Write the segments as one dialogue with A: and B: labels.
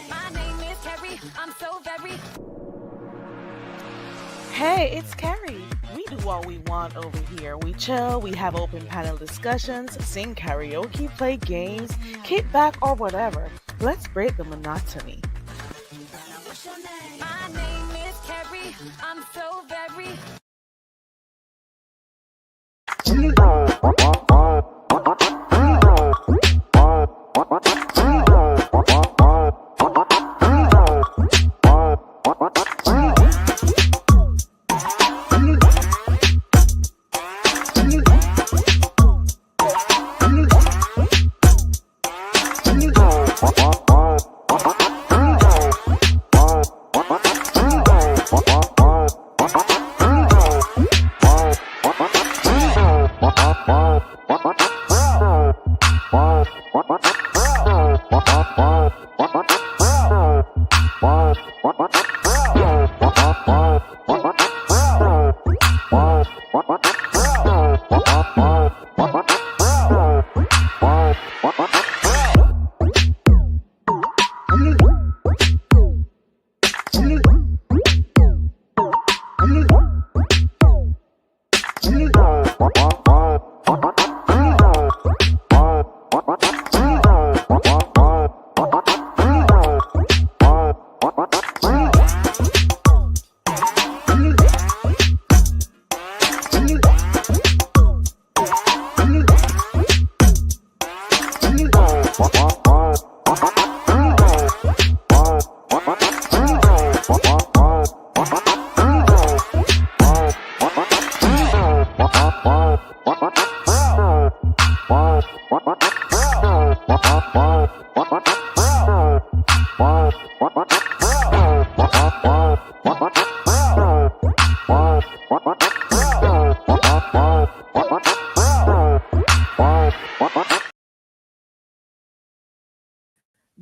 A: My name is Carrie. I'm so very.
B: Hey, it's Carrie. We do what we want over here. We chill, we have open panel discussions, sing karaoke, play games, kick back, or whatever. Let's break the monotony.
A: My name is Carrie. I'm so very.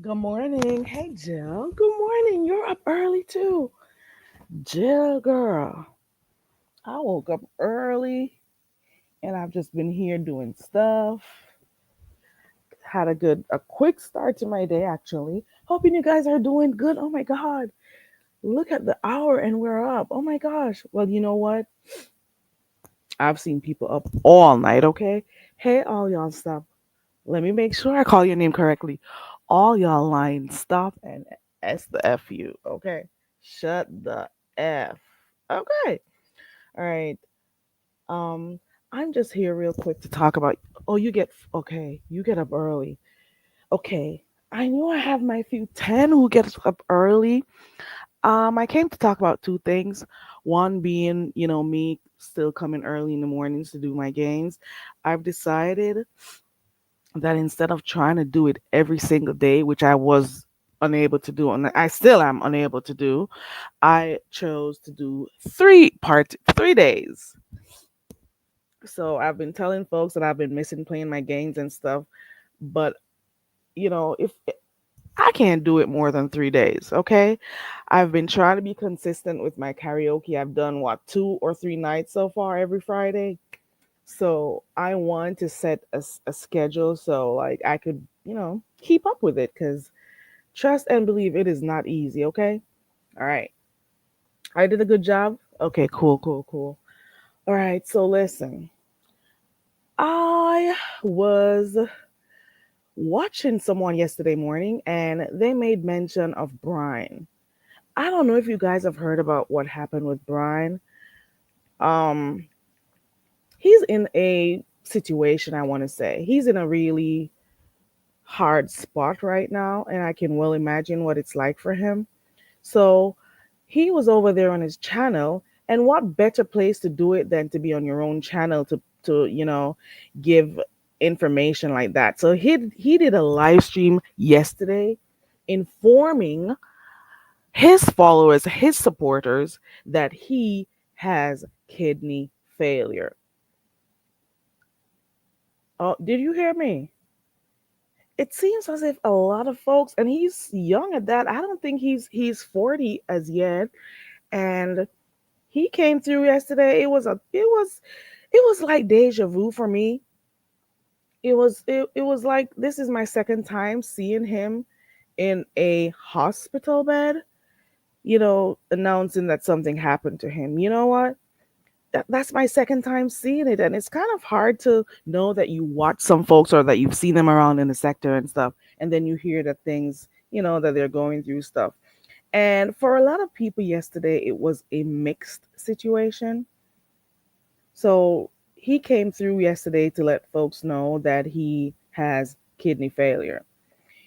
B: Good morning. Hey, Jill. Good morning. You're up early too. Jill, girl. I woke up early and I've just been here doing stuff. Had a quick start to my day actually. Hoping you guys are doing good. Oh my god. Look at the hour and we're up. Oh my gosh. Well, you know what? I've seen people up all night, okay? Hey, all y'all, stop. Let me make sure I call your name correctly. All y'all line, stop and S the F you, okay? Shut the F. Okay. All right. Um, I'm just here real quick to talk about. Oh, okay. You get up early. Okay. I knew I have my few 10 who gets up early. I came to talk about two things. One being, me still coming early in the mornings to do my games. I've decided that instead of trying to do it every single day, which I was unable to do, and I still am unable to do, I chose to do 3 days. So I've been telling folks that I've been missing playing my games and stuff, but if I can't do it more than 3 days, okay? I've been trying to be consistent with my karaoke. I've done what, 2 or 3 nights so far every Friday. So I want to set a schedule so like I could, keep up with it because trust and believe it is not easy, okay? All right. I did a good job. Okay, cool, cool, cool. All right, so listen. I was watching someone yesterday morning and they made mention of Brian. I don't know if you guys have heard about what happened with Brian. Um he's in a situation, I want to say. He's in a really hard spot right now and I can well imagine what it's like for him. So, he was over there on his channel and what better place to do it than to be on your own channel to give information like that. So he did a live stream yesterday informing his followers, his supporters, that he has kidney failure. Oh, did you hear me? It seems as if a lot of folks, and he's young at that. I don't think he's 40 as yet, and he came through yesterday. It was like deja vu for me. It was like this is my second time seeing him in a hospital bed, announcing that something happened to him. You know what? That's my second time seeing it, and it's kind of hard to know that you watch some folks or that you've seen them around in the sector and stuff, and then you hear that things, that they're going through stuff. And for a lot of people yesterday, it was a mixed situation. So he came through yesterday to let folks know that he has kidney failure.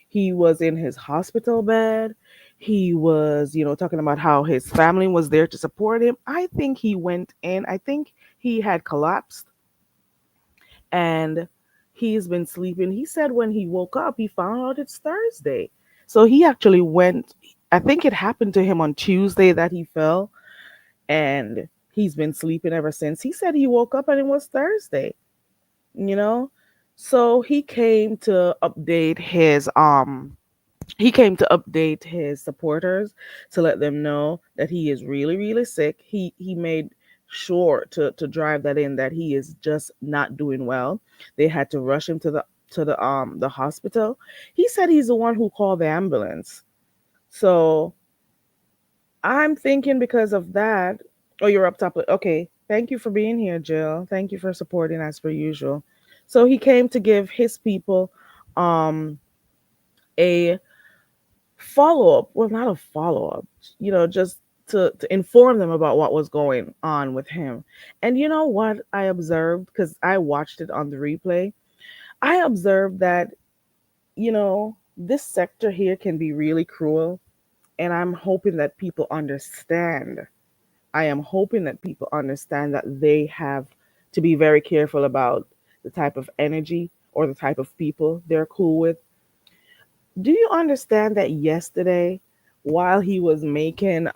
B: He was in his hospital bed. He was, talking about how his family was there to support him. I think he went in, I think he had collapsed and he's been sleeping. He said when he woke up, he found out it's Thursday. So he actually went, I think it happened to him on Tuesday that he fell, and he's been sleeping ever since. He said he woke up and it was Thursday, you know? So he came to update his supporters to let them know that he is really really sick. He made sure to drive that in, that he is just not doing well. They had to rush him to the hospital. He said he's the one who called the ambulance. So I'm thinking because of that. Oh, you're up top. Okay. Thank you for being here, Jill. Thank you for supporting as per usual. So he came to give his people um a follow up. Well, not a follow up, just to inform them about what was going on with him. And you know what I observed, because I watched it on the replay? I observed that, this sector here can be really cruel. And I'm hoping that people understand. I am hoping that people understand that they have to be very careful about the type of energy or the type of people they're cool with. Do you understand that yesterday, while he was making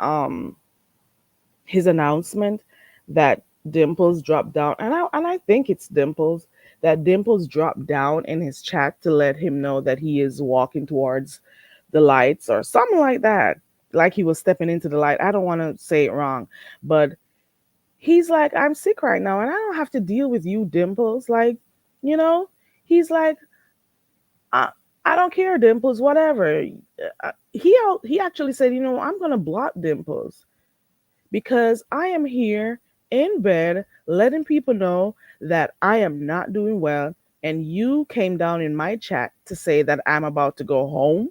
B: his announcement, that Dimples dropped down, and I think it's Dimples, that Dimples dropped down in his chat to let him know that he is walking towards the lights or something like that, like he was stepping into the light. I don't want to say it wrong, but he's like, I'm sick right now and I don't have to deal with you, Dimples. Like, you know, he's like, I, I don't care, Dimples, whatever. He actually said, I'm gonna block Dimples because I am here in bed letting people know that I am not doing well, and you came down in my chat to say that I'm about to go home.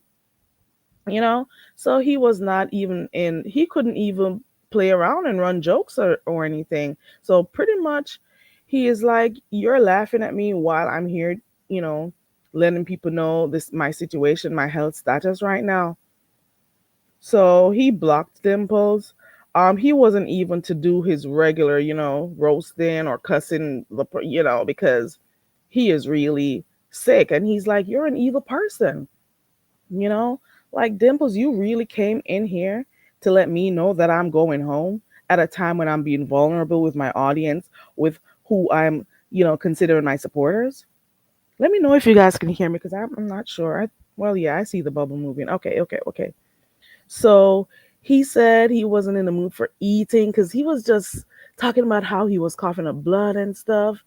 B: you know so he was not even in, he couldn't even play around and run jokes or anything. So pretty much he is like, you're laughing at me while I'm here, you know letting people know this, my situation, my health status right now. So he blocked Dimples. He wasn't even to do his regular, roasting or cussing because he is really sick, and he's like, you're an evil person. you know, like, Dimples, you really came in here to let me know that I'm going home at a time when I'm being vulnerable with my audience, with who I'm, considering my supporters. Let me know if you guys can hear me, because I'm not sure. Well, yeah, I see the bubble moving. Okay, okay, okay. So he said he wasn't in the mood for eating because he was just talking about how he was coughing up blood and stuff.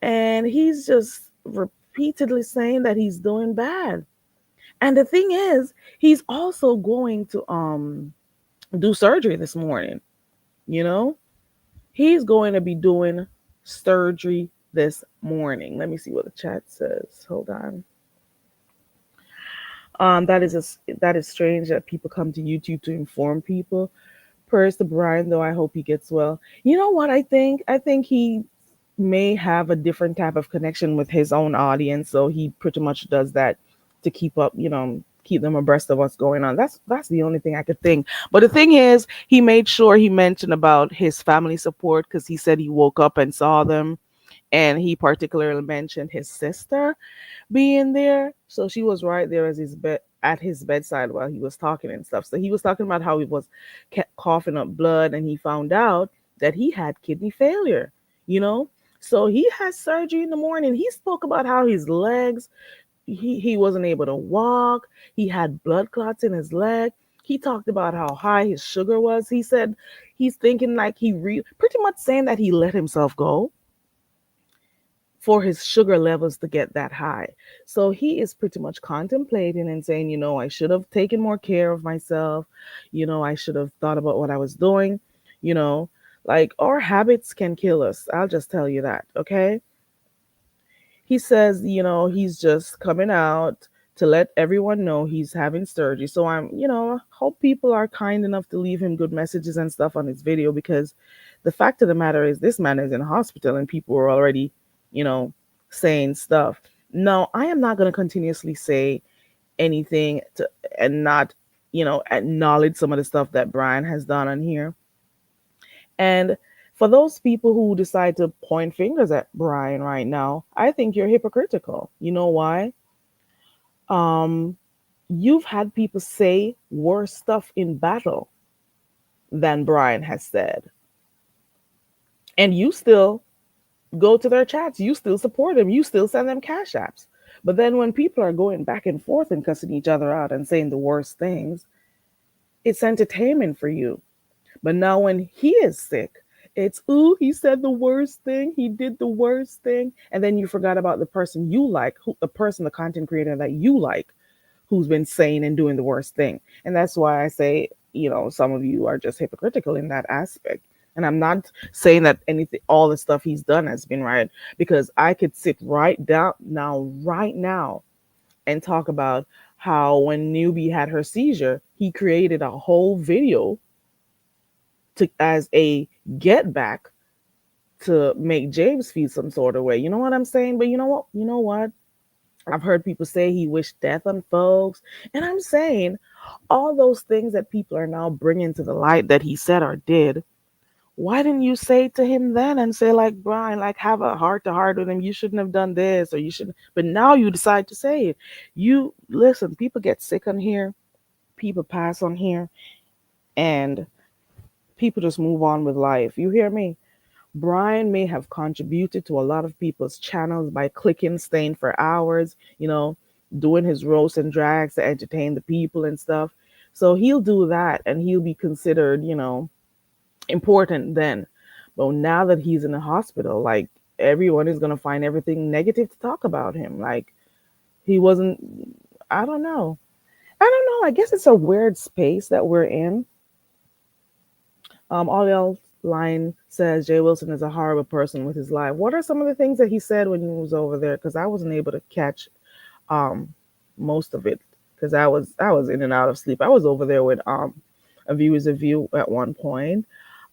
B: And he's just repeatedly saying that he's doing bad. And the thing is, he's also going to do surgery this morning, you know? He's going to be doing surgery this morning. Let me see what the chat says. Hold on. That is strange that people come to YouTube to inform people. Prayers to Brian, though. I hope he gets well. You know what I think? I think he may have a different type of connection with his own audience, so he pretty much does that to keep up, keep them abreast of what's going on. That's the only thing I could think. But the thing is, he made sure he mentioned about his family support, because he said he woke up and saw them, and he particularly mentioned his sister being there. So she was right there as his bed at his bedside while he was talking and stuff. So he was talking about how he was kept coughing up blood, and he found out that he had kidney failure. You know, so he had surgery in the morning. He spoke about how his legs, he wasn't able to walk. He had blood clots in his leg. He talked about how high his sugar was. He said he's thinking like pretty much saying that he let himself go for his sugar levels to get that high. So he is pretty much contemplating and saying, I should have taken more care of myself. I should have thought about what I was doing. You know, like our habits can kill us. I'll just tell you that. Okay. He says, he's just coming out to let everyone know he's having surgery. So hope people are kind enough to leave him good messages and stuff on his video, because the fact of the matter is this man is in a hospital and people are already, you know, saying stuff. No, I am not going to continuously say anything to and not, acknowledge some of the stuff that Brian has done on here. And for those people who decide to point fingers at Brian right now, I think you're hypocritical. You know why? Um, you've had people say worse stuff in battle than Brian has said, and you still go to their chats. You still support them. You still send them cash apps. But then when people are going back and forth and cussing each other out and saying the worst things, it's entertainment for you. But now when he is sick, it's, ooh, he said the worst thing, he did the worst thing, and then you forgot about the person you like, the content creator that you like, who's been saying and doing the worst thing. And that's why I say, some of you are just hypocritical in that aspect. And I'm not saying that anything, all the stuff he's done has been right, because I could sit right now, and talk about how when Newbie had her seizure, he created a whole video to as a get back to make James feel some sort of way. You know what I'm saying? But you know what? You know what? I've heard people say he wished death on folks. And I'm saying all those things that people are now bringing to the light that he said or did. Why didn't you say to him then and say, like, Brian, like, have a heart to heart with him? You shouldn't have done this, or you shouldn't. But now you decide to say it. You listen, people get sick on here, people pass on here, and people just move on with life. You hear me? Brian may have contributed to a lot of people's channels by clicking, staying for hours, doing his roasts and drags to entertain the people and stuff. So he'll do that and he'll be considered, important then. But now that he's in the hospital, like, everyone is going to find everything negative to talk about him. Like, he wasn't, I don't know. I don't know. I guess it's a weird space that we're in. All line says Jay Wilson is a horrible person with his life. What are some of the things that he said when he was over there? Because I wasn't able to catch um most of it, because I was in and out of sleep. I was over there with a viewer's review at one point.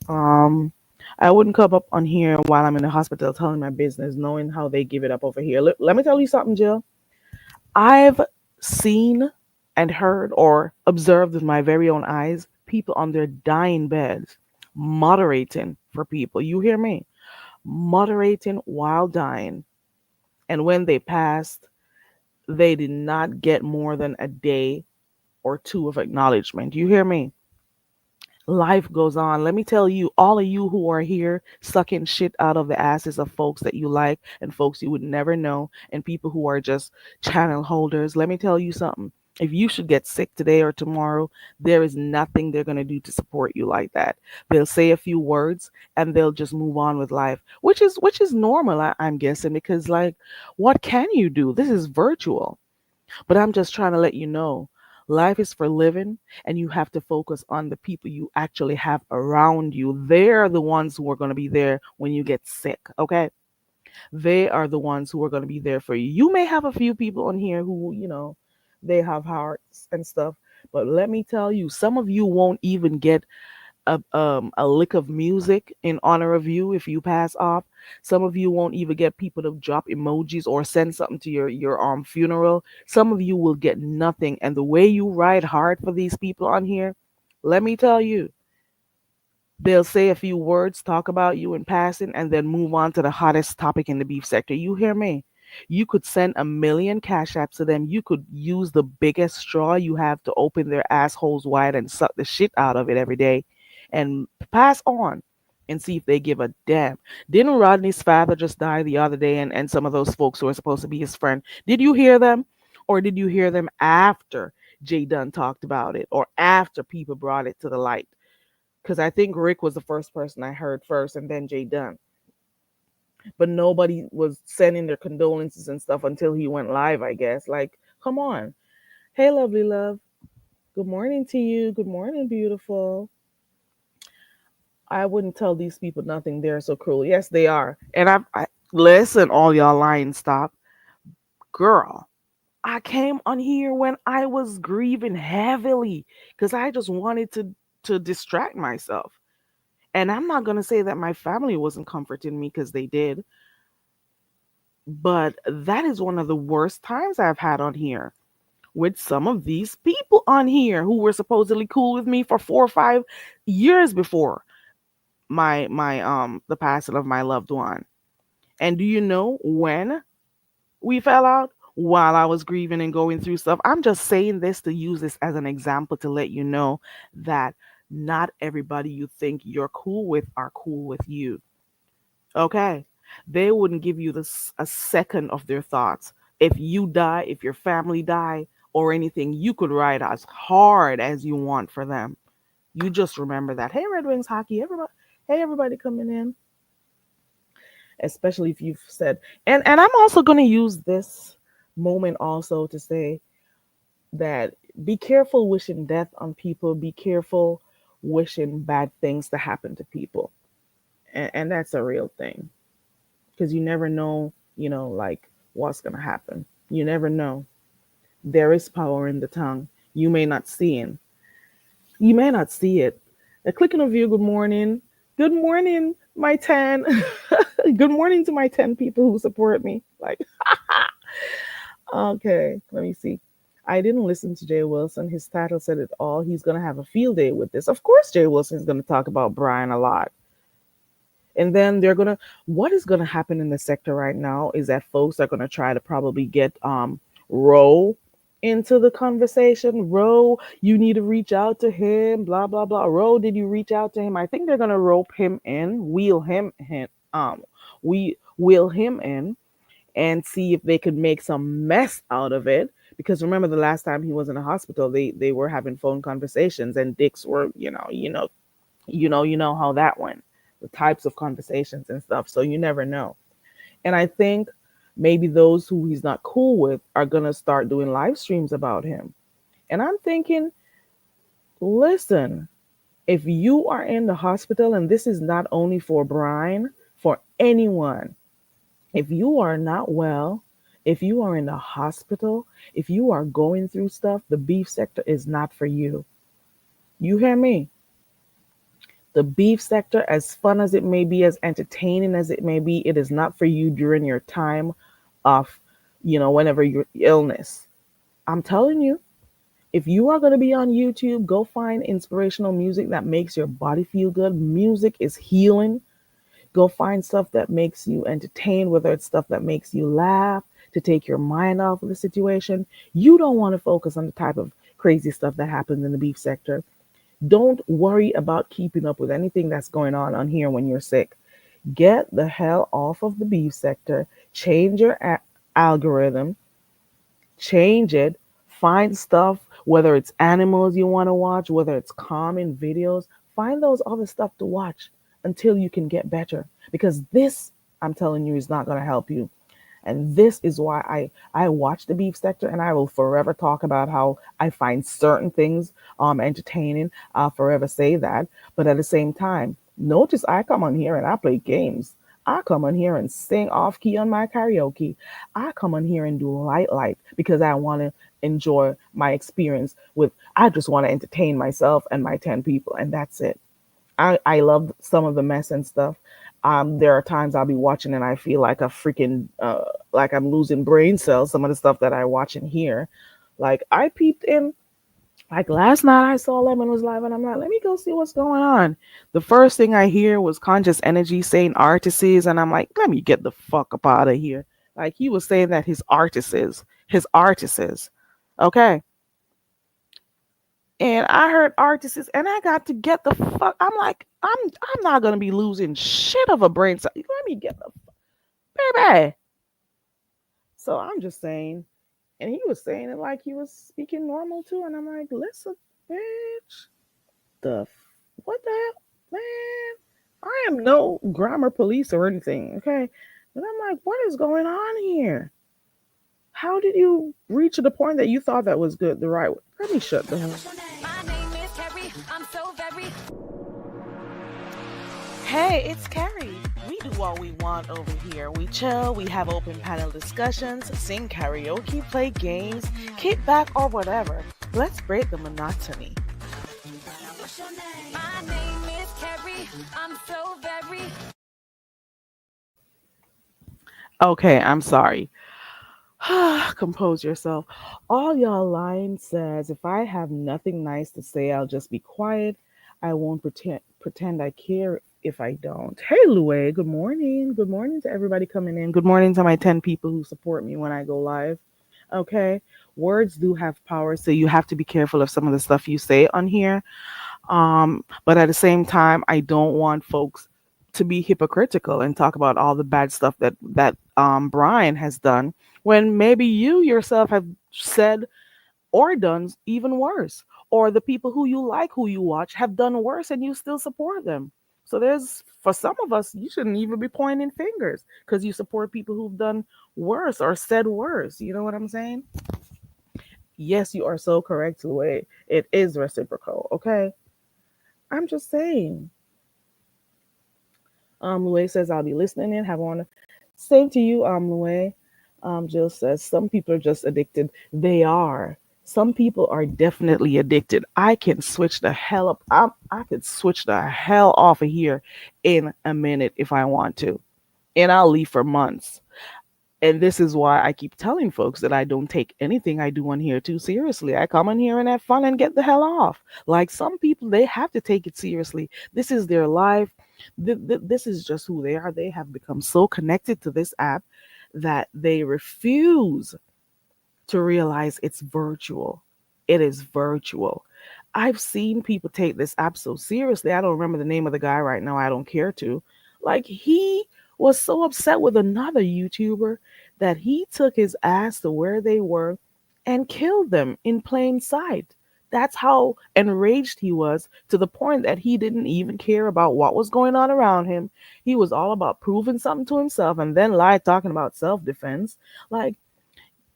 B: Um, I wouldn't come up on here while I'm in the hospital telling my business, knowing how they give it up over here. Let me tell you something, Jill. I've seen and heard or observed with my very own eyes people on their dying beds moderating for people. You hear me? Moderating while dying. And when they passed, they did not get more than a day or two of acknowledgement. You hear me? Life goes on. Let me tell you, all of you who are here sucking shit out of the asses of folks that you like and folks you would never know, and people who are just channel holders, let me tell you something. If you should get sick today or tomorrow, there is nothing they're going to do to support you like that. They'll say a few words and they'll just move on with life, which is normal, I'm guessing, because, like, what can you do? This is virtual. But I'm just trying to let you know, life is for living, and you have to focus on the people you actually have around you. They're the ones who are going to be there when you get sick, okay? They are the ones who are going to be there for you. You may have a few people on here who, they have hearts and stuff, but let me tell you, some of you won't even get a lick of music in honor of you if you pass off. Some of you won't even get people to drop emojis or send something to your funeral. Some of you will get nothing. And the way you ride hard for these people on here, let me tell you, they'll say a few words, talk about you in passing, and then move on to the hottest topic in the beef sector. You hear me? You could send a million cash apps to them. You could use the biggest straw you have to open their assholes wide and suck the shit out of it every day and pass on and see if they give a damn. Didn't Rodney's father just die the other day, and some of those folks who are supposed to be his friend? Did you hear them? Or did you hear them after Jay Dunn talked about it or after people brought it to the light? Because I think Rick was the first person I heard first, and then Jay Dunn. but nobody was sending their condolences and stuff until he went live, I guess. Like, come on. Hey, lovely love. Good morning to you. Good morning, beautiful. I wouldn't tell these people nothing. They're so cruel. Yes, they are. And I listen, all y'all lying. Stop, girl. I came on here when I was grieving heavily because I just wanted to distract myself. And I'm not gonna say that my family wasn't comforting me because they did, but that is one of the worst times I've had on here with some of these people on here who were supposedly cool with me for 4 or 5 years before my the passing of my loved one. And do you know when we fell out? While I was grieving and going through stuff. I'm just saying this to use this as an example to let you know that not everybody you think you're cool with are cool with you. Okay? They wouldn't give you this a second of their thoughts. If you die, if your family die or anything, you could ride as hard as you want for them. You just remember that. Hey, Red Wings hockey, everybody. Hey, everybody coming in, especially if you've said. And I'm also going to use this moment also to say that be careful wishing death on people. Be careful wishing bad things to happen to people, and that's a real thing because you never know, like what's gonna happen. You never know. There is power in the tongue. You may not see it. You may not see it. A clicking of you. Good morning. Good morning, my 10. Good morning to my 10 people who support me. Like, okay, let me see. I didn't listen to Jay Wilson. His title said it all. He's going to have a field day with this. Of course, Jay Wilson is going to talk about Brian a lot. And then what is going to happen in the sector right now is that folks are going to try to probably get Roe into the conversation. Roe, you need to reach out to him, blah, blah, blah. Roe, did you reach out to him? I think they're going to rope him in, wheel him in and see if they could make some mess out of it. Because remember the last time he was in a hospital, they were having phone conversations and dicks were, you know how that went. The types of conversations and stuff. So you never know. And I think maybe those who he's not cool with are gonna start doing live streams about him. And I'm thinking, listen, if you are in the hospital, and this is not only for Brian, for anyone, if you are not well, if you are in the hospital, if you are going through stuff, the beef sector is not for you. You hear me? The beef sector, as fun as it may be, as entertaining as it may be, it is not for you during your time of, whenever your illness. I'm telling you, if you are going to be on YouTube, go find inspirational music that makes your body feel good. Music is healing. Go find stuff that makes you entertain, whether it's stuff that makes you laugh, to take your mind off of the situation. You don't want to focus on the type of crazy stuff that happens in the beef sector. Don't worry about keeping up with anything that's going on here when you're sick. Get the hell off of the beef sector. Change your algorithm. Change it. Find stuff, whether it's animals you want to watch, whether it's calming videos. Find those other stuff to watch until you can get better. Because this, I'm telling you, is not going to help you. And this is why I watch the beef sector, and I will forever talk about how I find certain things entertaining. I'll forever say that. But at the same time, notice I come on here and I play games. I come on here and sing off key on my karaoke. I come on here and do light because I want to enjoy my experience with, I just want to entertain myself and my 10 people, and that's it. I love some of the mess and stuff. There are times I'll be watching and I feel like a freaking like I'm losing brain cells. Some of the stuff that I watch and hear, like I peeped in. Like last night, I saw Lemon was live, and I'm like, let me go see what's going on. The first thing I hear was Conscious Energy saying artists, and I'm like, let me get the fuck up out of here. Like he was saying that his artists, okay. And I heard artists, and I got to get the fuck. I'm like, I'm not gonna be losing shit of a brain cell. Let me get the baby. So I'm just saying, and he was saying it like he was speaking normal too, and I'm like, listen, bitch, what the hell, man? I am no grammar police or anything, okay? And I'm like, what is going on here? How did you reach to the point that you thought that was good the right way? Let me shut the hell.
A: My name is Carrie. I'm so very.
B: Hey, it's Carrie. We do what we want over here. We chill, we have open panel discussions, sing karaoke, play games, kick back, or whatever. Let's break the monotony.
A: My name is Carrie. I'm so very.
B: Okay, I'm sorry. Compose yourself. All y'all line says, if I have nothing nice to say, I'll just be quiet. I won't pretend I care if I don't. Hey, Louie, good morning. Good morning to everybody coming in. Good morning to my 10 people who support me when I go live. Okay, words do have power, so you have to be careful of some of the stuff you say on here. But at the same time, I don't want folks to be hypocritical and talk about all the bad stuff that Brian has done when maybe you yourself have said or done even worse, or the people who you like, who you watch, have done worse, and you still support them. So there's for some of us, you shouldn't even be pointing fingers because you support people who've done worse or said worse. You know what I'm saying? Yes, you are so correct, Louis. It is reciprocal. Okay, I'm just saying. Louis says I'll be listening in. Have on. Same to you, Louis. Jill says some people are just addicted. They are. Some people are definitely addicted. I can switch the hell up. I could switch the hell off of here in a minute if I want to, and I'll leave for months. And this is why I keep telling folks that I don't take anything I do on here too seriously. I come on here and have fun and get the hell off. Like some people, they have to take it seriously. This is their life. This is just who they are. They have become so connected to this app that they refuse to realize it's virtual. It is virtual. I've seen people take this app so seriously. I don't remember the name of the guy right now. I don't care to. Like, he was so upset with another YouTuber that he took his ass to where they were and killed them in plain sight. That's how enraged he was, to the point that he didn't even care about what was going on around him. He was all about proving something to himself and then lied talking about self defense. Like,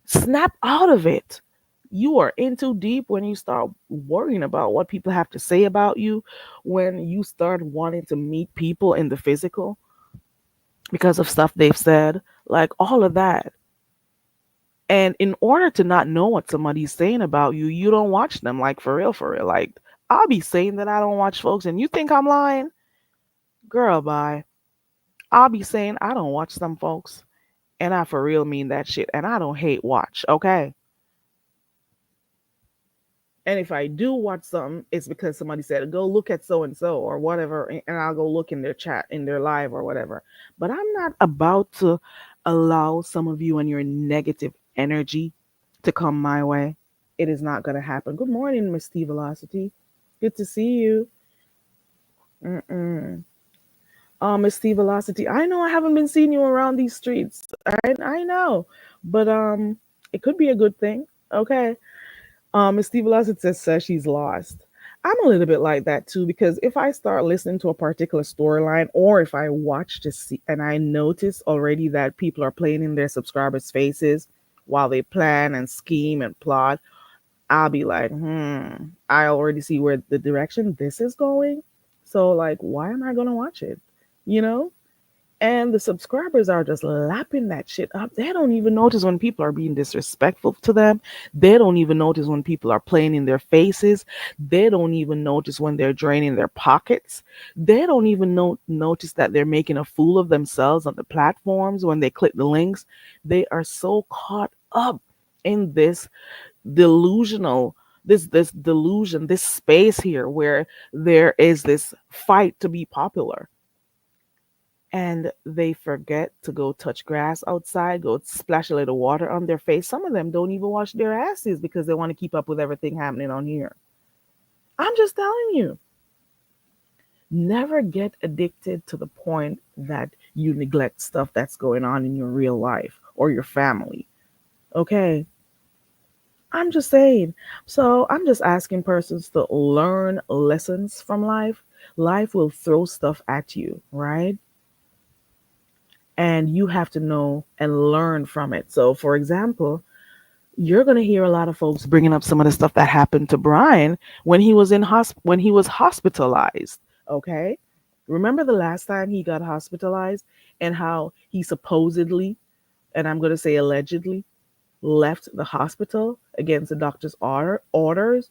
B: snap out of it. You are in too deep when you start worrying about what people have to say about you, when you start wanting to meet people in the physical because of stuff they've said, like all of that. And in order to not know what somebody's saying about you, you don't watch them, like for real, for real. Like, I'll be saying that I don't watch folks, and you think I'm lying? Girl, bye. I'll be saying I don't watch some folks, and I for real mean that shit, and I don't hate watch, okay? And if I do watch something, it's because somebody said, go look at so and so or whatever, and I'll go look in their chat, in their live or whatever. But I'm not about to allow some of you and your negative energy to come my way. It is not going to happen. Good morning, Miss T Velocity. Good to see you. Mm-mm. Miss T Velocity. I know I haven't been seeing you around these streets. I know, but it could be a good thing. Okay. Miss Steve Velocity says she's lost. I'm a little bit like that too, because if I start listening to a particular storyline, or if I watch to see and I notice already that people are playing in their subscribers' faces while they plan and scheme and plot, I'll be like, I already see where the direction this is going. So like, why am I gonna watch it? You know? And the subscribers are just lapping that shit up. They don't even notice when people are being disrespectful to them. They don't even notice when people are playing in their faces. They don't even notice when they're draining their pockets. They don't even notice that they're making a fool of themselves on the platforms when they click the links. They are so caught up in this delusional this delusion, this space here where there is this fight to be popular, and they forget to go touch grass outside, go splash a little water on their face. Some of them don't even wash their asses because they want to keep up with everything happening on here. I'm just telling you, never get addicted to the point that you neglect stuff that's going on in your real life or your family. Okay? I'm just saying. So I'm just asking persons to learn lessons from life. Life will throw stuff at you, right? and you have to know and learn from it. So, for example, you're going to hear a lot of folks bringing up some of the stuff that happened to Brian when he was when he was hospitalized. Okay, remember the last time he got hospitalized and how he supposedly, and I'm going to say allegedly, left the hospital against the doctor's orders,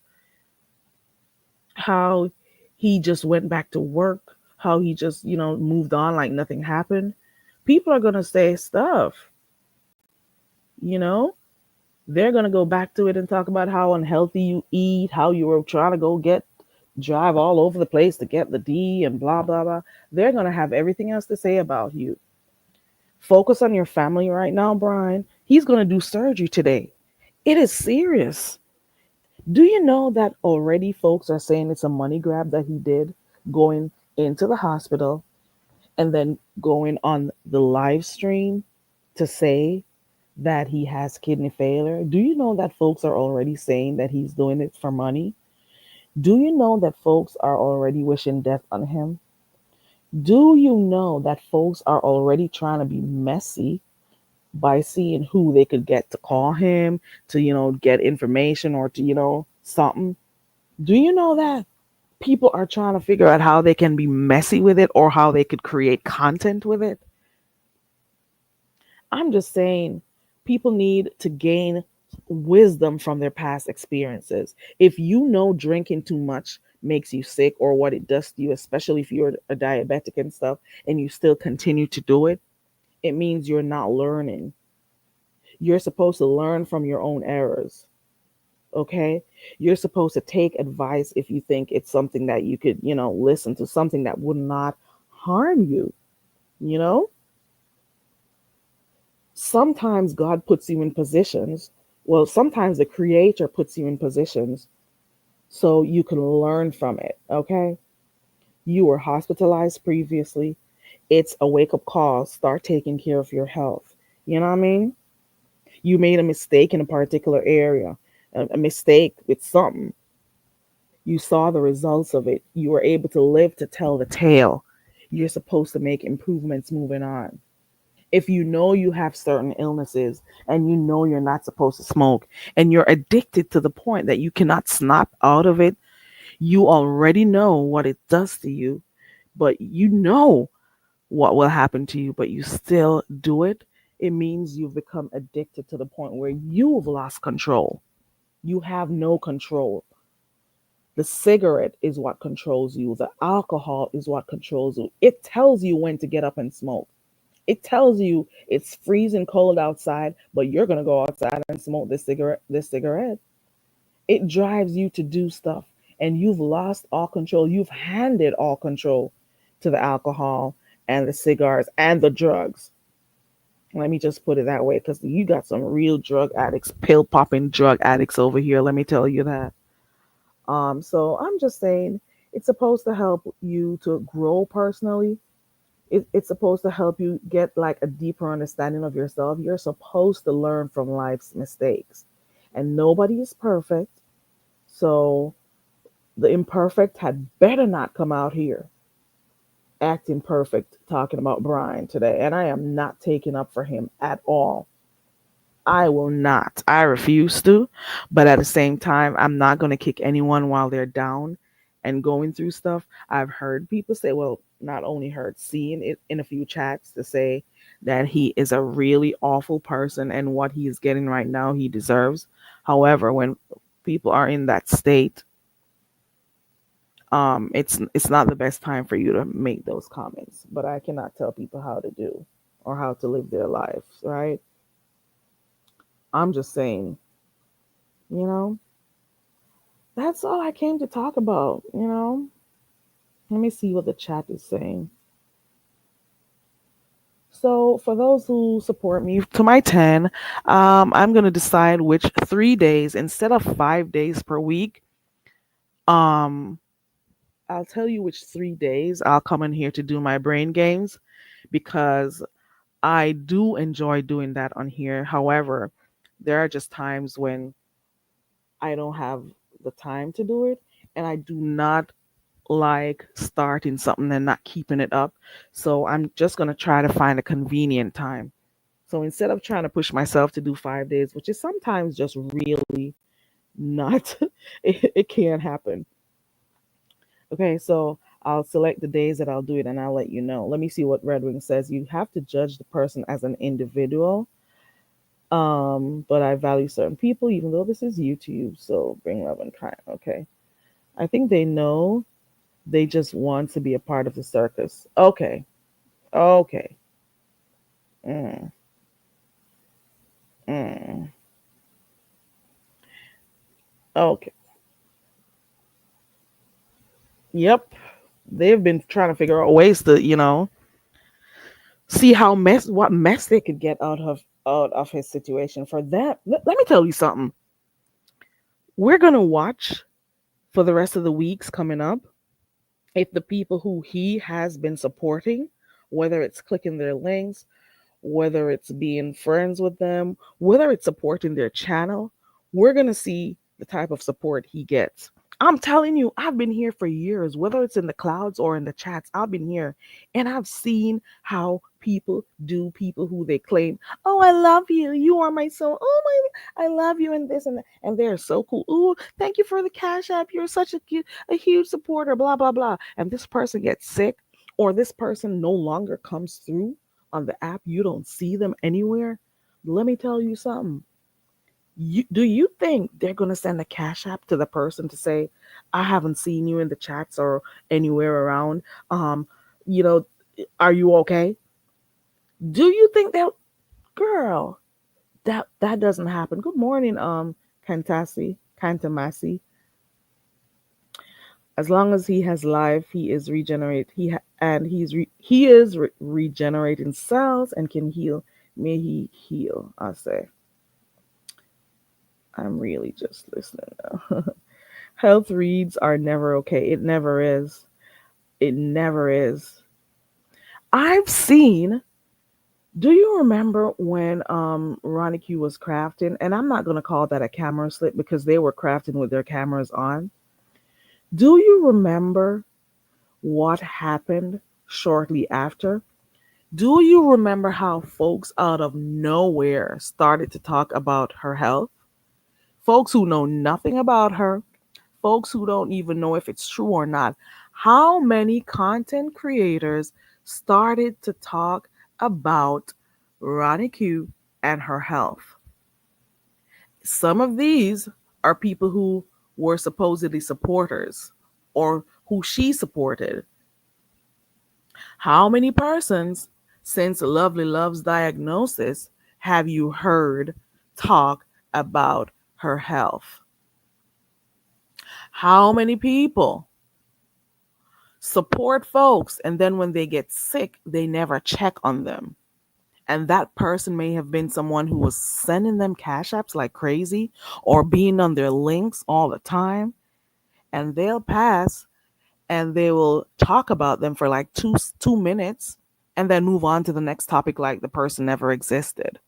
B: how he just went back to work, how he just, moved on like nothing happened. People are going to say stuff, you know? They're going to go back to it and talk about how unhealthy you eat, how you were trying to drive all over the place to get the D and blah, blah, blah. They're going to have everything else to say about you. Focus on your family right now, Brian. He's going to do surgery today. It is serious. Do you know that already folks are saying it's a money grab that he did going into the hospital and then going on the live stream to say that he has kidney failure? Do you know that folks are already saying that he's doing it for money? Do you know that folks are already wishing death on him? Do you know that folks are already trying to be messy by seeing who they could get to call him to, get information or to, something? Do you know that people are trying to figure out how they can be messy with it or how they could create content with it? I'm just saying people need to gain wisdom from their past experiences. If you know drinking too much makes you sick or what it does to you, especially if you're a diabetic and stuff, and you still continue to do it, it means you're not learning. You're supposed to learn from your own errors. Okay? You're supposed to take advice if you think it's something that you could, listen to, something that would not harm you, you know? Sometimes God puts you in positions. Well, sometimes the creator puts you in positions so you can learn from it. Okay. You were hospitalized previously. It's a wake up call. Start taking care of your health. You know what I mean? You made a mistake in a particular area, a mistake with something. You saw the results of it. You were able to live to tell the tale. You're supposed to make improvements moving on. If you know you have certain illnesses and you know you're not supposed to smoke and you're addicted to the point that you cannot snap out of it, you already know what it does to you, but you know what will happen to you, but you still do it. It means you've become addicted to the point where you've lost control. You have no control. The cigarette is what controls you. The alcohol is what controls you. It tells you when to get up and smoke. It tells you it's freezing cold outside, but you're gonna go outside and smoke this cigarette. It drives you to do stuff, and you've lost all control. You've handed all control to the alcohol and the cigars and the drugs. Let me just put it that way, because you got some real drug addicts, pill popping drug addicts over here. Let me tell you that. So I'm just saying it's supposed to help you to grow personally. It's supposed to help you get like a deeper understanding of yourself. You're supposed to learn from life's mistakes, and nobody is perfect. So the imperfect had better not come out here acting perfect talking about Brian today. And I am not taking up for him at all. I will not. I refuse to. But at the same time, I'm not going to kick anyone while they're down and going through stuff. I've heard people say, well, not only heard, seen it in a few chats to say that he is a really awful person and what he is getting right now, he deserves. However, when people are in that state, it's not the best time for you to make those comments. But I cannot tell people how to do or how to live their lives, right? I'm just saying, you know, that's all I came to talk about. Let me see what the chat is saying. So, for those who support me to my 10, I'm going to decide which 3 days instead of 5 days per week. Um, I'll tell you which 3 days I'll come in here to do my brain games because I do enjoy doing that on here. However, there are just times when I don't have the time to do it, and I do not like starting something and not keeping it up. So I'm just going to try to find a convenient time. So instead of trying to push myself to do 5 days, which is sometimes just really not, it can't happen. Okay, so I'll select the days that I'll do it and I'll let you know. Let me see what Red Wing says. You have to judge the person as an individual. But I value certain people, even though this is YouTube. So bring love and kind. Okay. I think they know they just want to be a part of the circus. Okay. Okay. Mm, mm. Okay. Yep. They've been trying to figure out ways to, see how what mess they could get out of his situation. For that, let me tell you something. We're gonna watch for the rest of the weeks coming up if the people who he has been supporting, whether it's clicking their links, whether it's being friends with them, whether it's supporting their channel, we're going to see the type of support he gets. I'm telling you, I've been here for years, whether it's in the clouds or in the chats. I've been here and I've seen how people do people who they claim, oh, I love you. You are my soul. Oh, I love you, and this and that. And they're so cool. Oh, thank you for the Cash App. You're such a huge supporter, blah, blah, blah. And this person gets sick or this person no longer comes through on the app, you don't see them anywhere. Let me tell you something. Do you think they're going to send a Cash App to the person to say, I haven't seen you in the chats or anywhere around? Um, you know, are you okay? Do you think that, girl, that doesn't happen? Good morning, Kantamasi. As long as he has life, he is regenerate. He is regenerating cells and can heal. May he heal. I say. I'm really just listening now. Health reads are never okay. It never is. It never is. I've seen. Do you remember when Ronnie Q was crafting? And I'm not gonna call that a camera slip because they were crafting with their cameras on. Do you remember what happened shortly after? Do you remember how folks out of nowhere started to talk about her health? Folks who know nothing about her, folks who don't even know if it's true or not. How many content creators started to talk about Ronnie Q and her health? Some of these are people who were supposedly supporters or who she supported. How many persons since Lovely Love's diagnosis have you heard talk about her health? How many people support folks and then when they get sick, they never check on them? And that person may have been someone who was sending them cash apps like crazy or being on their links all the time. And they'll pass and they will talk about them for like 2 minutes and then move on to the next topic like the person never existed.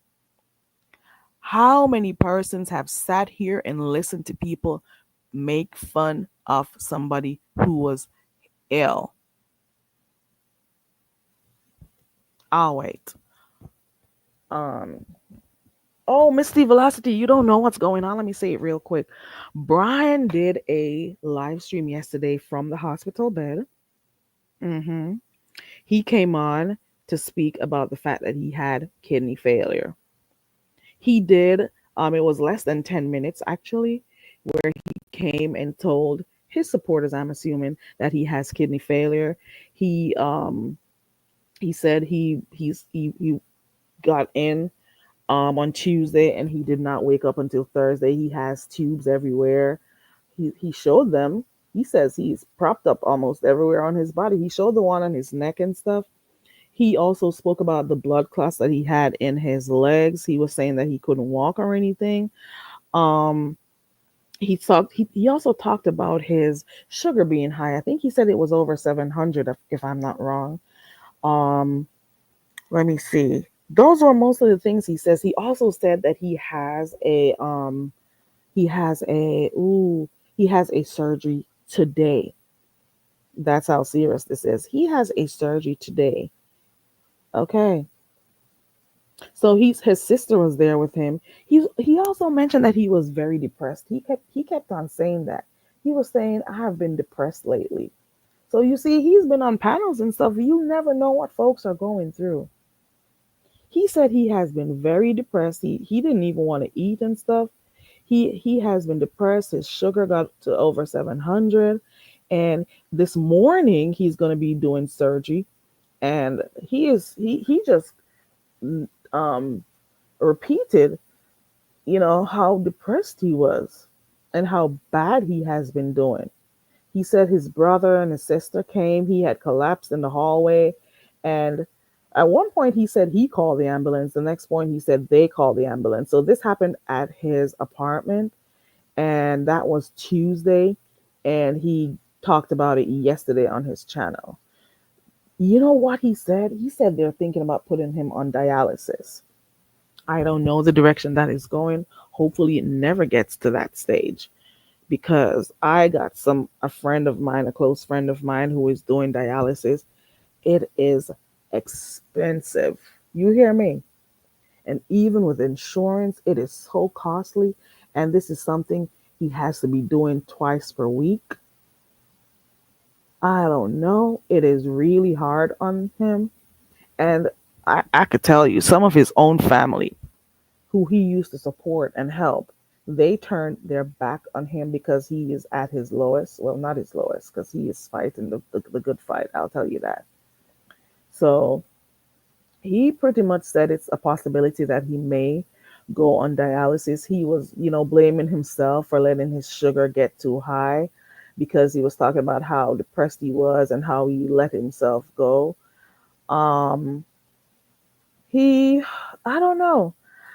B: How many persons have sat here and listened to people make fun of somebody who was ill? I'll wait. Um oh, Misty Velocity, you don't know what's going on. Let me say it real quick. Brian did a live stream yesterday from the hospital bed. hmm He came on to speak about the fact that he had kidney failure. He did, it was less than 10 minutes actually, where he came and told his supporters, I'm assuming, that he has kidney failure. He he said he got in on Tuesday and he did not wake up until Thursday. He has tubes everywhere. He showed them. He says he's propped up almost everywhere on his body. He showed the one on his neck and stuff. He also spoke about the blood clots that he had in his legs. He was saying that he couldn't walk or anything. Um, he also talked about his sugar being high. I think he said it was over 700 if I'm not wrong. Um, let me see. Those were most of the things he says. He also said that he has a surgery today. That's how serious this is. He has a surgery today. Okay. So his sister was there with him. He also mentioned that he was very depressed. He kept on saying that. He was saying, I have been depressed lately. So you see, he's been on panels and stuff. You never know what folks are going through. He said he has been very depressed. He didn't even want to eat and stuff. He has been depressed. His sugar got to over 700, and this morning he's going to be doing surgery. And he just um repeated, how depressed he was and how bad he has been doing. He said his brother and his sister came. He had collapsed in the hallway. And at one point, he said he called the ambulance. The next point, he said they called the ambulance. So this happened at his apartment. And that was Tuesday. And he talked about it yesterday on his channel. You know what he said? He said they're thinking about putting him on dialysis. I don't know the direction that is going. Hopefully, it never gets to that stage because I got a friend of mine, a close friend of mine, who is doing dialysis. It is expensive. You hear me? And even with insurance, it is so costly. And this is something he has to be doing twice per week. I don't know. It is really hard on him. And I could tell you, some of his own family who he used to support and help, they turned their back on him because he is at his lowest. Well, not his lowest, because he is fighting the good fight. I'll tell you that. So he pretty much said it's a possibility that he may go on dialysis. He was, blaming himself for letting his sugar get too high because he was talking about how depressed he was and how he let himself go. Um, he, I don't know.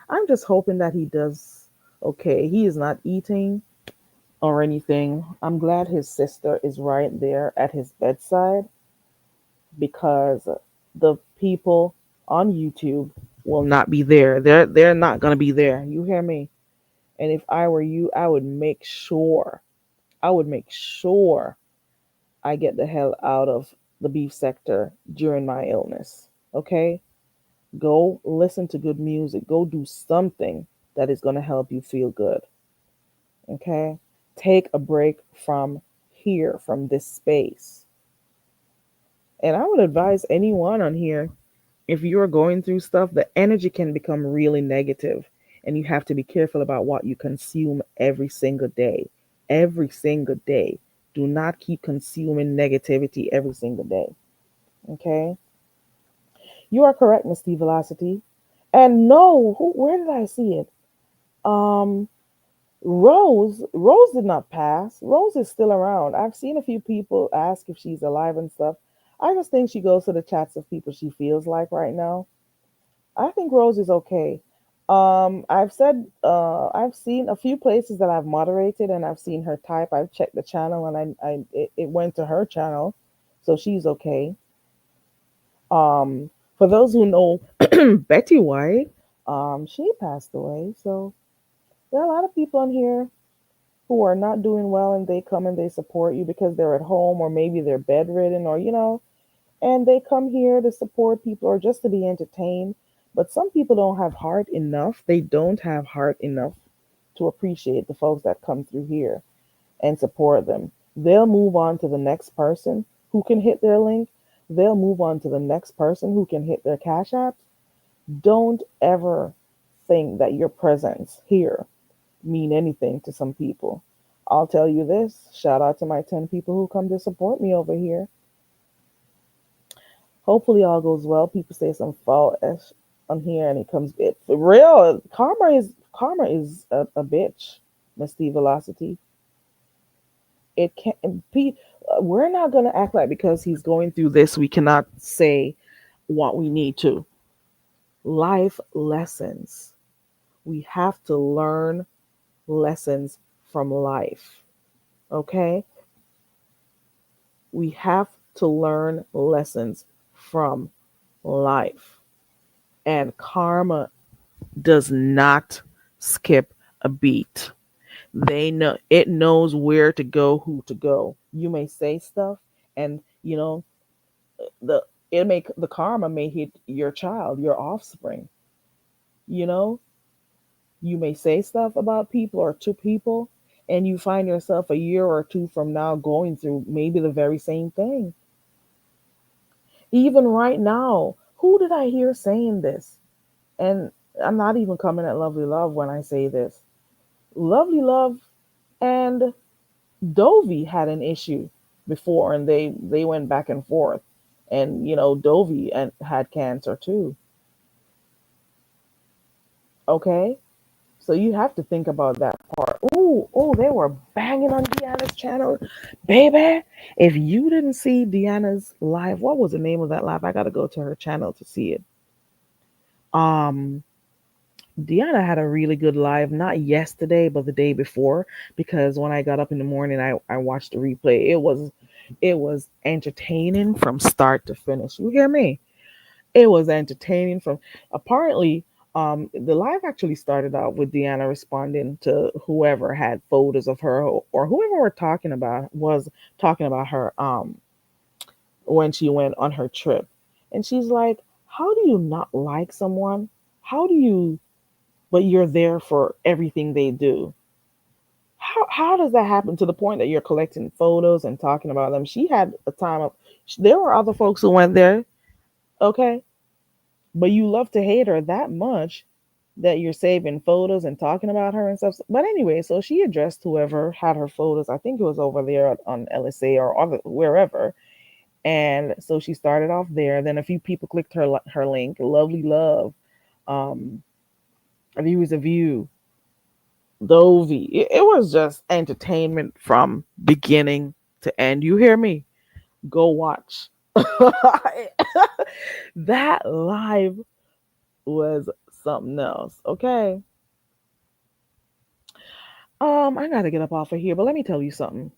B: I'm just hoping that he does okay. He is not eating or anything. I'm glad his sister is right there at his bedside because the people on YouTube will not be there. They're not gonna be there. You hear me? And if I were you, I would make sure I get the hell out of the beef sector during my illness. Okay? Go listen to good music. Go do something that is going to help you feel good. Okay? Take a break from here, from this space. And I would advise anyone on here, if you're going through stuff, the energy can become really negative, and you have to be careful about what you consume every single day. Every single day. Do not keep consuming negativity every single day. Okay? You are correct, Miss T Velocity. And no, where did I see it? Um, Rose did not pass. Rose is still around. I've seen a few people ask if she's alive and stuff. I just think she goes to the chats of people she feels like right now. I think Rose is okay. I've seen a few places that I've moderated and I've seen her type. I've checked the channel and it went to her channel, so she's okay. For those who know Betty White, she passed away. So there are a lot of people in here who are not doing well and they come and they support you because they're at home or maybe they're bedridden or and they come here to support people or just to be entertained. But some people don't have heart enough. They don't have heart enough to appreciate the folks that come through here and support them. They'll move on to the next person who can hit their link. They'll move on to the next person who can hit their cash app. Don't ever think that your presence here mean anything to some people. I'll tell you this, shout out to my 10 people who come to support me over here. Hopefully all goes well. People say some foul ash on here and it comes it for real. Karma is a bitch, Miss T Velocity. It can't be. We're not gonna act like because he's going through this, we cannot say what we need to. Life lessons. We have to learn lessons from life. Okay? We have to learn lessons from life. And karma does not skip a beat. They know it knows where to go, who to go. You may say stuff And the it make the karma may hit your child, your offspring. You know, you may say stuff about people or to people, and you find yourself a year or two from now going through maybe the very same thing. Even right now, who did I hear saying this? And I'm not even coming at Lovely Love when I say this. Lovely Love and Dovey had an issue before, and they went back and forth. And Dovey and had cancer too. Okay, so you have to think about that part. Ooh, oh, they were banging on Deanna's channel, baby. If you didn't see Deanna's live, what was the name of that live? I gotta go to her channel to see it. Um, Deanna had a really good live, not yesterday, but the day before, because when I got up in the morning, I watched the replay. It was entertaining from start to finish. You hear me? It was entertaining from apparently the live actually started out with Deanna responding to whoever had photos of her, or whoever we're talking about was talking about her when she went on her trip. And she's like, how do you not like someone? How do you but you're there for everything they do? How does that happen to the point that you're collecting photos and talking about them? She had a time of there were other folks who went there, okay? But you love to hate her that much that you're saving photos and talking about her and stuff. But anyway, so she addressed whoever had her photos. I think it was over there on LSA or other wherever. And so she started off there. Then a few people clicked her link. Lovely Love, um, a view is a view. Dovey. It was just entertainment from beginning to end. You hear me? Go watch. That live was something else. Okay. I gotta get up off of here, but let me tell you something.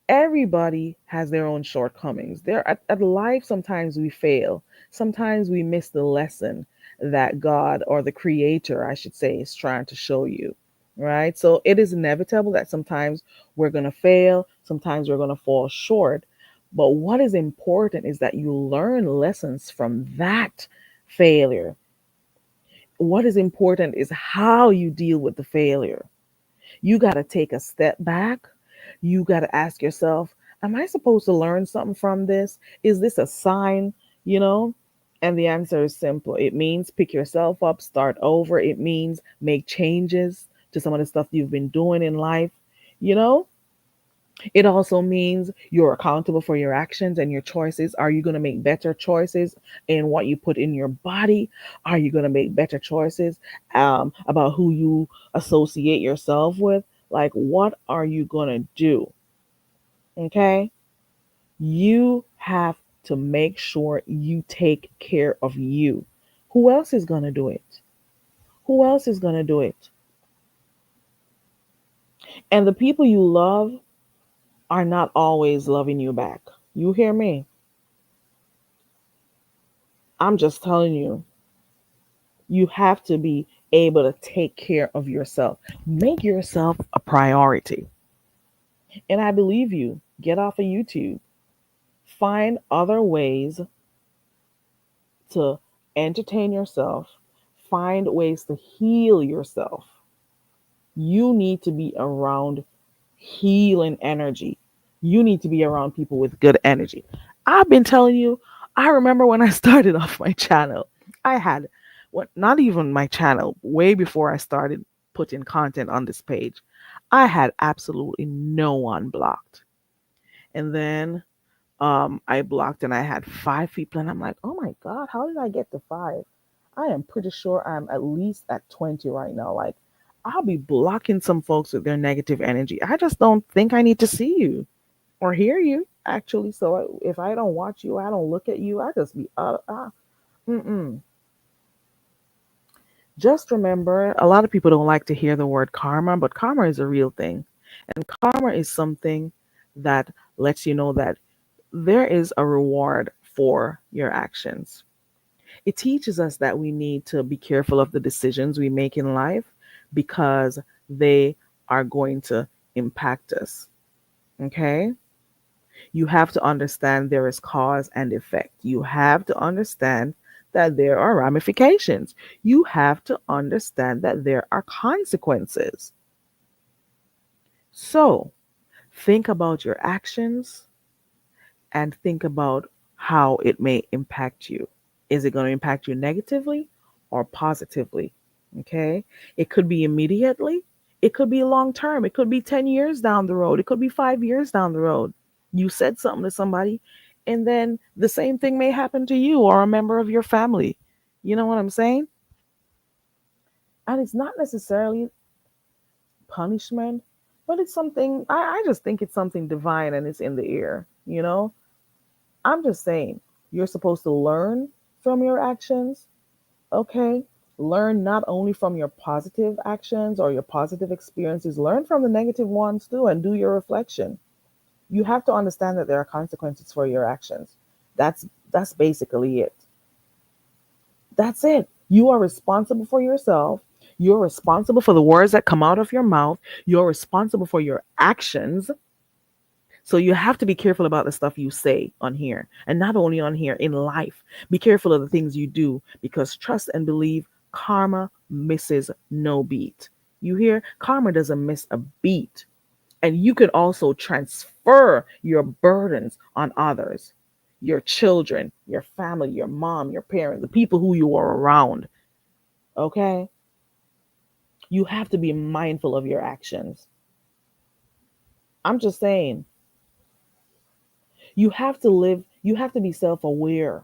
B: Everybody has their own shortcomings. There at life, sometimes we fail. Sometimes we miss the lesson that God, or the creator, I should say, is trying to show you. Right? So it is inevitable that sometimes we're gonna fail, sometimes we're gonna fall short. But what is important is that you learn lessons from that failure. What is important is how you deal with the failure. You got to take a step back. You got to ask yourself, am I supposed to learn something from this? Is this a sign? You know? And the answer is simple. It means pick yourself up, start over. It means make changes to some of the stuff you've been doing in life. You know? It also means you're accountable for your actions and your choices. Are you going to make better choices in what you put in your body? Are you going to make better choices about who you associate yourself with? Like, what are you going to do? Okay. You have to make sure you take care of you. Who else is going to do it? Who else is going to do it? And the people you love are not always loving you back. You hear me? I'm just telling you, you have to be able to take care of yourself. Make yourself a priority. And I believe you. Get off of YouTube. Find other ways to entertain yourself. Find ways to heal yourself. You need to be around healing energy. You need to be around people with good energy. I've been telling you, I remember when I started off my channel, I had what not even my channel, way before I started putting content on this page, I had absolutely no one blocked. And then I blocked and I had 5 people, and I'm like, oh my God, how did I get to five? I am pretty sure I'm at least at 20 right now. Like, I'll be blocking some folks with their negative energy. I just don't think I need to see you or hear you, actually. So if I don't watch you, I don't look at you, I just be, mm-mm. Just remember, a lot of people don't like to hear the word karma, but karma is a real thing. And karma is something that lets you know that there is a reward for your actions. It teaches us that we need to be careful of the decisions we make in life because they are going to impact us. Okay? You have to understand there is cause and effect. You have to understand that there are ramifications. You have to understand that there are consequences. So think about your actions and think about how it may impact you. Is it going to impact you negatively or positively? Okay. It could be immediately, it could be long term, it could be 10 years down the road, it could be 5 years down the road. You said something to somebody, and then the same thing may happen to you or a member of your family. You know what I'm saying? And it's not necessarily punishment, but it's something, I just think it's something divine and it's in the air, you know? I'm just saying, you're supposed to learn from your actions, okay? Learn not only from your positive actions or your positive experiences, learn from the negative ones too and do your reflection. You have to understand that there are consequences for your actions. That's basically it. That's it. You are responsible for yourself. You're responsible for the words that come out of your mouth. You're responsible for your actions. So you have to be careful about the stuff you say on here, and not only on here, in life. Be careful of the things you do, because trust and believe, karma misses no beat. You hear? Karma doesn't miss a beat. And you can also transfer your burdens on others, your children, your family, your mom, your parents, the people who you are around. Okay? You have to be mindful of your actions. I'm just saying, you have to be self aware.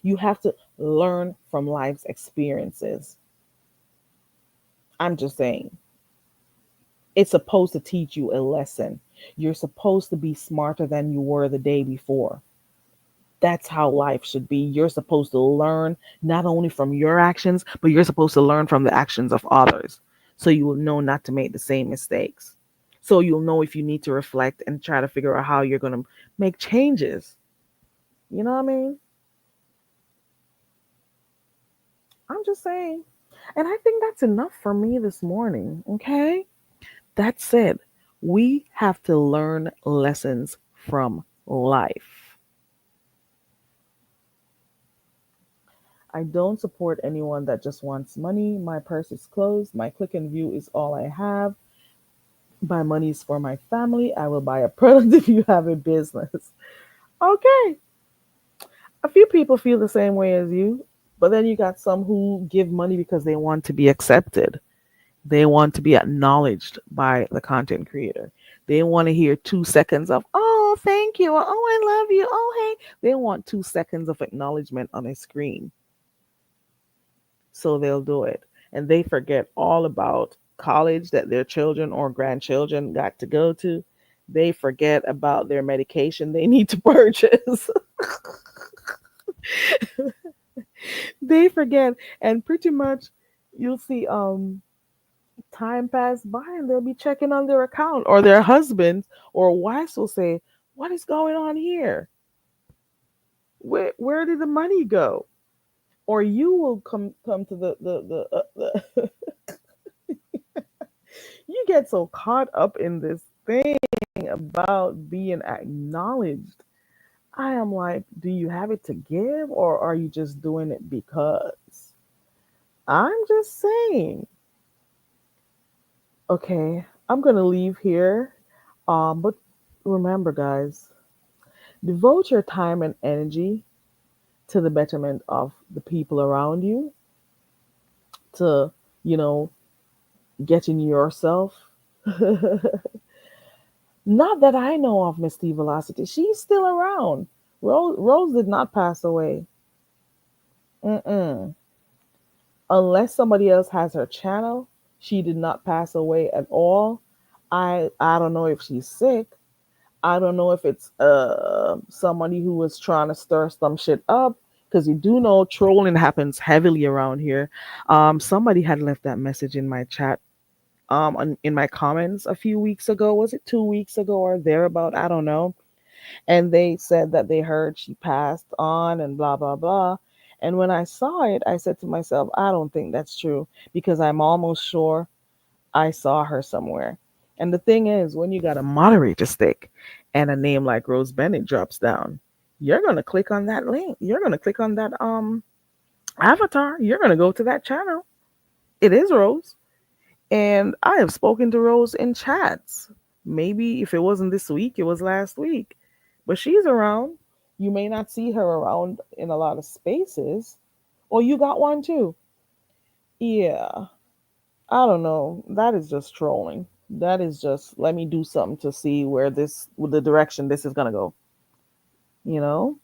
B: You have to learn from life's experiences. I'm just saying, it's supposed to teach you a lesson. You're supposed to be smarter than you were the day before. That's how life should be. You're supposed to learn not only from your actions, but you're supposed to learn from the actions of others. So you will know not to make the same mistakes. So you'll know if you need to reflect and try to figure out how you're going to make changes. You know what I mean? I'm just saying. And I think that's enough for me this morning. Okay. That said, we have to learn lessons from life. I don't support anyone that just wants money. My purse is closed. My click and view is all I have. My money is for my family. I will buy a product if you have a business. Okay. A few people feel the same way as you, but then you got some who give money because they want to be accepted. They want to be acknowledged by the content creator. They want to hear 2 seconds of, oh, thank you. Oh, I love you. Oh, hey. They want 2 seconds of acknowledgement on a screen. So they'll do it. And they forget all about college that their children or grandchildren got to go to. They forget about their medication they need to purchase. They forget. And pretty much you'll see time pass by and they'll be checking on their account, or their husbands or wives will say, what is going on here? Where did the money go? Or you will come to the you get so caught up in this thing about being acknowledged. I am like, do you have it to give, or are you just doing it because? I'm just saying. Okay, I'm gonna leave here. But remember, guys, devote your time and energy to the betterment of the people around you, to, you know, getting yourself. Not that I know of, Miss T Velocity. She's still around. Rose did not pass away. Mm-mm. Unless somebody else has her channel, she did not pass away at all. I don't know if she's sick. I don't know if it's somebody who was trying to stir some shit up, because you do know trolling happens heavily around here. Somebody had left that message in my chat, in my comments a few weeks ago. Was it 2 weeks ago or thereabout? I don't know. And they said that they heard she passed on and blah blah blah. And when I saw it, I said to myself, I don't think that's true, because I'm almost sure I saw her somewhere. And the thing is, when you got a moderator stick and a name like Rose Bennett drops down, you're gonna click on that link. You're gonna click on that avatar. You're gonna go to that channel. It is Rose. And I have spoken to Rose in chats. Maybe if it wasn't this week, it was last week. But she's around. You may not see her around in a lot of spaces. Or you got one too. Yeah. I don't know. That is just trolling. That is just let me do something to see where this with the direction this is gonna go. You know?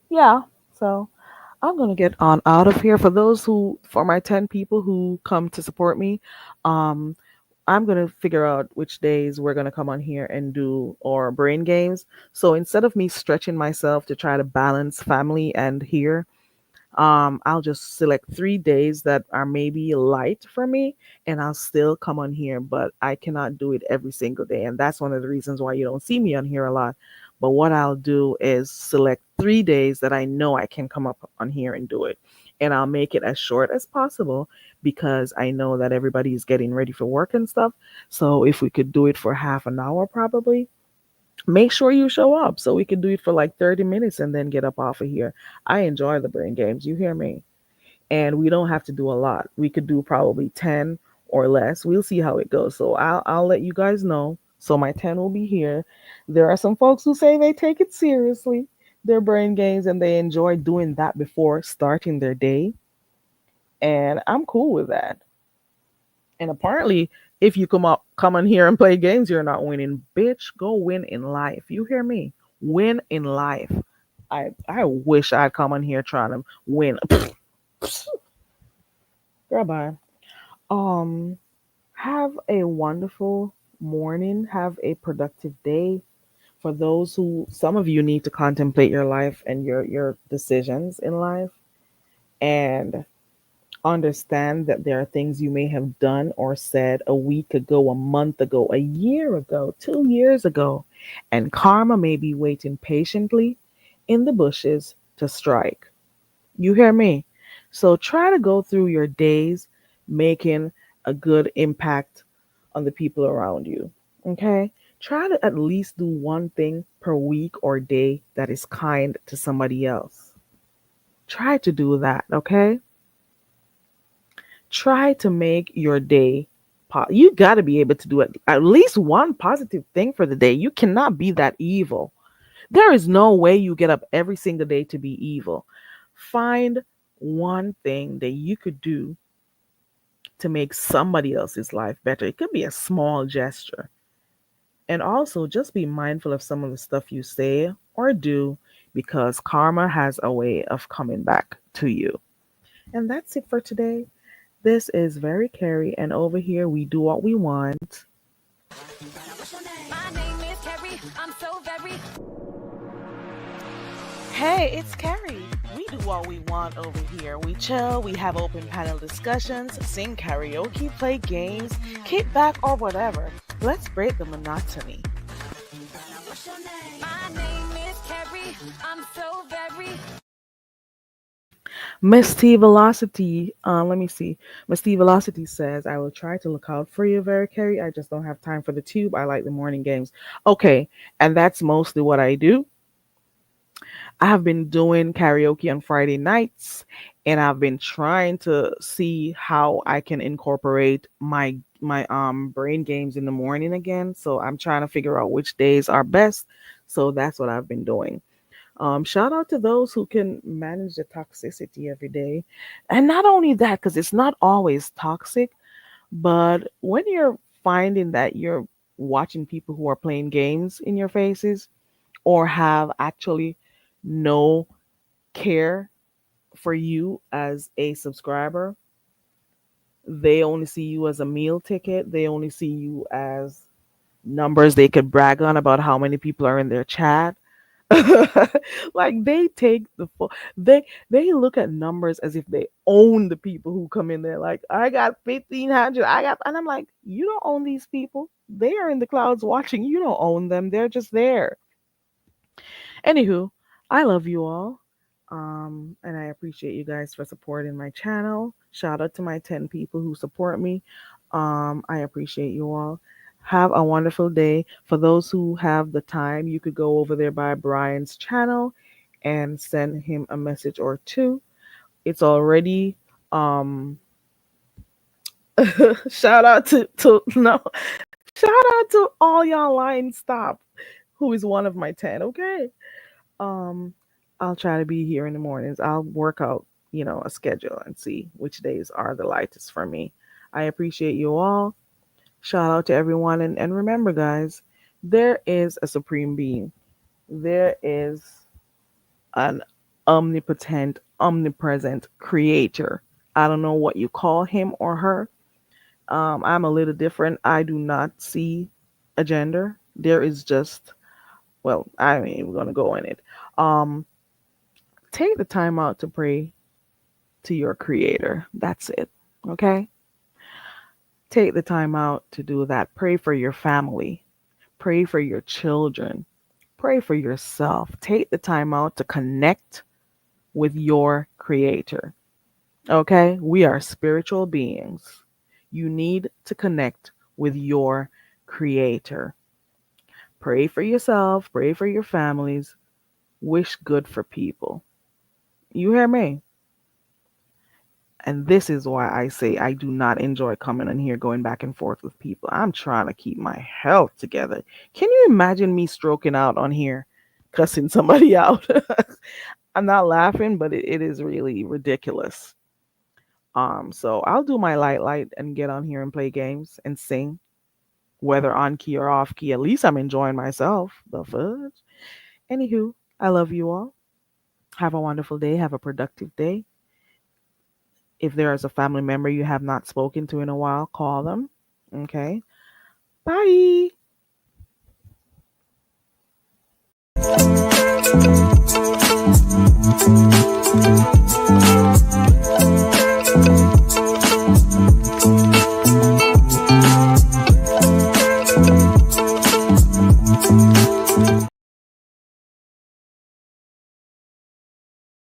B: Yeah. So I'm gonna get on out of here. For my 10 people who come to support me, um, I'm gonna figure out which days we're gonna come on here and do our brain games. So instead of me stretching myself to try to balance family and here, I'll just select 3 days that are maybe light for me, and I'll still come on here, but I cannot do it every single day. And that's one of the reasons why you don't see me on here a lot. But what I'll do is select 3 days that I know I can come up on here and do it. And I'll make it as short as possible because I know that everybody's getting ready for work and stuff. So if we could do it for half an hour, probably make sure you show up so we can do it for like 30 minutes and then get up off of here. I enjoy the brain games. You hear me? And we don't have to do a lot. We could do probably 10 or less. We'll see how it goes. So I'll let you guys know. So my 10 will be here. There are some folks who say they take it seriously, their brain games, and they enjoy doing that before starting their day. And I'm cool with that. And apparently, if you come on here and play games, you're not winning. Bitch, go win in life. You hear me? Win in life. I wish I'd come on here trying to win. Girl, bye. Um, have a wonderful morning. Have a productive day. For those who, some of you need to contemplate your life and your decisions in life, and understand that there are things you may have done or said a week ago, a month ago, a year ago, 2 years ago, and karma may be waiting patiently in the bushes to strike. You hear me? So try to go through your days making a good impact on the people around you. Okay? Try to at least do one thing per week or day that is kind to somebody else. Try to do that, okay? Try to make your day you got to be able to do it at least one positive thing for the day. You cannot be that evil. There is no way you get up every single day to be evil. Find one thing that you could do to make somebody else's life better. It could be a small gesture. And also just be mindful of some of the stuff you say or do, because karma has a way of coming back to you. And that's it for today. This is Very Carrie, and over here we do what we want.
A: My name is Carrie. I'm so very.
B: Hey, it's Carrie. We do what we want over here. We chill, we have open panel discussions, sing karaoke, play games, kick back, or whatever. Let's break the monotony.
A: My name is Carrie. I'm so very.
B: Miss T Velocity, let me see. Miss T Velocity says, I will try to look out for you, Very Carrie. I just don't have time for the tube. I like the morning games. Okay, and that's mostly what I do. I have been doing karaoke on Friday nights, and I've been trying to see how I can incorporate my brain games in the morning again. So I'm trying to figure out which days are best. So that's what I've been doing. Shout out to those who can manage the toxicity every day. And not only that, because it's not always toxic, but when you're finding that you're watching people who are playing games in your faces or have actually no care for you as a subscriber, they only see you as a meal ticket. They only see you as numbers they could brag on about how many people are in their chat. Like they take the full they look at numbers as if they own the people who come in there. Like, I got 1,500, I got, and I'm like, you don't own these people. They are in the clouds watching. You don't own them. They're just there. Anywho, I love you all. And I appreciate you guys for supporting my channel. Shout out to my 10 people who support me. I appreciate you all. Have a wonderful day. For those who have the time, you could go over there by Brian's channel and send him a message or two. It's already shout out to no shout out to all y'all line stop who is one of my 10, okay? Um, I'll try to be here in the mornings. I'll work out, a schedule and see which days are the lightest for me. I appreciate you all. Shout out to everyone. And remember, guys, there is a supreme being. There is an omnipotent, omnipresent creator. I don't know what you call him or her. I'm a little different. I do not see a gender. There is just, well, I mean, we're going to go in it. Um, Take the time out to pray to your creator. That's it. Okay? Take the time out to do that. Pray for your family. Pray for your children. Pray for yourself. Take the time out to connect with your creator. Okay? We are spiritual beings. You need to connect with your creator. Pray for yourself. Pray for your families. Wish good for people. You hear me? And this is why I say I do not enjoy coming in here going back and forth with people. I'm trying to keep my health together. Can you imagine me stroking out on here, cussing somebody out? I'm not laughing, but it is really ridiculous. So I'll do my light and get on here and play games and sing, whether on key or off key. At least I'm enjoying myself. The fudge. Anywho, I love you all. Have a wonderful day. Have a productive day. If there is a family member you have not spoken to in a while, call them. Okay. Bye.